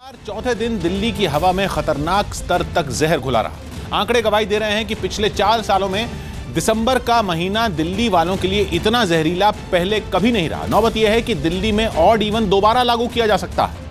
चौथे दिन दिल्ली की हवा में खतरनाक स्तर तक जहर घुला रहा। आंकड़े गवाही दे रहे हैं कि पिछले 4 सालों में दिसंबर का महीना दिल्ली वालों के लिए इतना जहरीला पहले कभी नहीं रहा। नौबत यह है कि दिल्ली में ऑड इवन दोबारा लागू किया जा सकता है,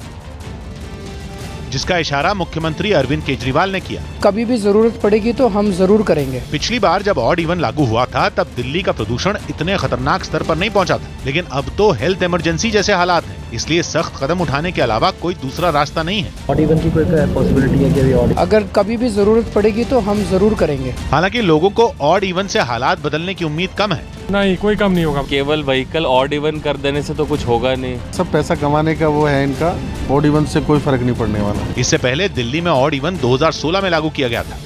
जिसका इशारा मुख्यमंत्री अरविंद केजरीवाल ने किया। कभी भी जरूरत पड़ेगी तो हम जरूर करेंगे। पिछली बार जब ऑड इवन लागू हुआ था तब दिल्ली का प्रदूषण इतने खतरनाक स्तर पर नहीं पहुंचा था, लेकिन अब तो हेल्थ इमरजेंसी जैसे हालात हैं, इसलिए सख्त कदम उठाने के अलावा कोई दूसरा रास्ता नहीं है। ऑड इवन की कोई पॉसिबिलिटी है कि ऑड अगर कभी भी जरूरत पड़ेगी तो हम जरूर करेंगे। हालांकि लोगों को ऑड इवन से हालात बदलने की उम्मीद कम है। नहीं, कोई कम नहीं होगा। केवल व्हीकल ऑड इवन कर देने से तो कुछ होगा नहीं। सब पैसा कमाने का वो है इनका, ऑड इवन से कोई फर्क नहीं पड़ने वाला। इससे पहले दिल्ली में ऑड इवन 2016 में लागू किया गया था,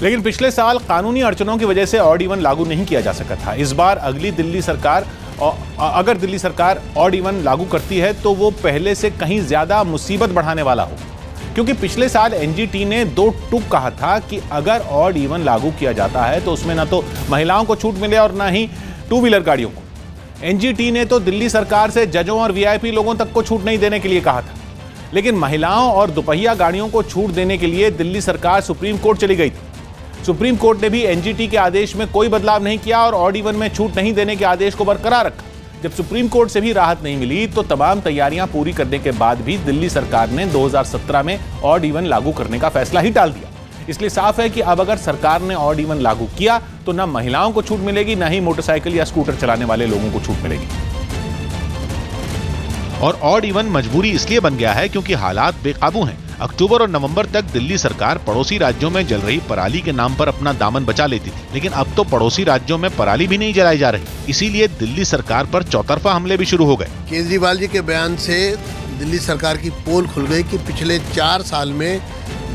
लेकिन पिछले साल कानूनी अड़चनों की वजह से ऑड इवन लागू नहीं किया जा सका था। इस बार अगर दिल्ली सरकार ऑड इवन लागू करती है तो वो पहले से कहीं ज्यादा मुसीबत बढ़ाने वाला हो, क्योंकि पिछले साल एनजीटी ने 2 टूक कहा था कि अगर ऑड इवन लागू किया जाता है तो उसमें ना तो महिलाओं को छूट मिले और ना ही 2 व्हीलर गाड़ियों को। एनजीटी ने तो दिल्ली सरकार से जजों और वीआईपी लोगों तक को छूट नहीं देने के लिए कहा था, लेकिन महिलाओं और दोपहिया गाड़ियों को छूट देने के लिए दिल्ली सरकार सुप्रीम कोर्ट चली गई थी। सुप्रीम कोर्ट ने भी एनजीटी के आदेश में कोई बदलाव नहीं किया और ऑड इवन में छूट नहीं देने के आदेश को बरकरार रखा। जब सुप्रीम कोर्ट से भी राहत नहीं मिली तो तमाम तैयारियां पूरी करने के बाद भी दिल्ली सरकार ने 2017 में ऑड इवन लागू करने का फैसला ही टाल दिया। इसलिए साफ है कि अब अगर सरकार ने ऑड इवन लागू किया तो न महिलाओं को छूट मिलेगी, न ही मोटरसाइकिल या स्कूटर चलाने वाले लोगों को छूट मिलेगी। और ऑड इवन मजबूरी इसलिए बन गया है क्योंकि हालात बेकाबू हैं। अक्टूबर और नवंबर तक दिल्ली सरकार पड़ोसी राज्यों में जल रही पराली के नाम पर अपना दामन बचा लेती थी, लेकिन अब तो पड़ोसी राज्यों में पराली भी नहीं जलाई जा रही। इसीलिए दिल्ली सरकार पर चौतरफा हमले भी शुरू हो गए। केजरीवाल जी के बयान से दिल्ली सरकार की पोल खुल गई कि पिछले 4 साल में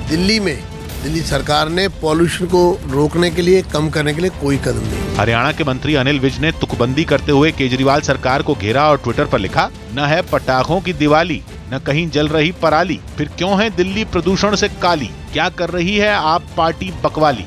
दिल्ली सरकार ने पॉल्यूशन को रोकने के लिए, कम करने के लिए कोई कदम नहीं। हरियाणा के मंत्री अनिल विज ने तुकबंदी करते हुए केजरीवाल सरकार को घेरा और ट्विटर पर लिखा, न है पटाखों की दिवाली, न कहीं जल रही पराली, फिर क्यों है दिल्ली प्रदूषण से काली, क्या कर रही है आप पार्टी बकवाली।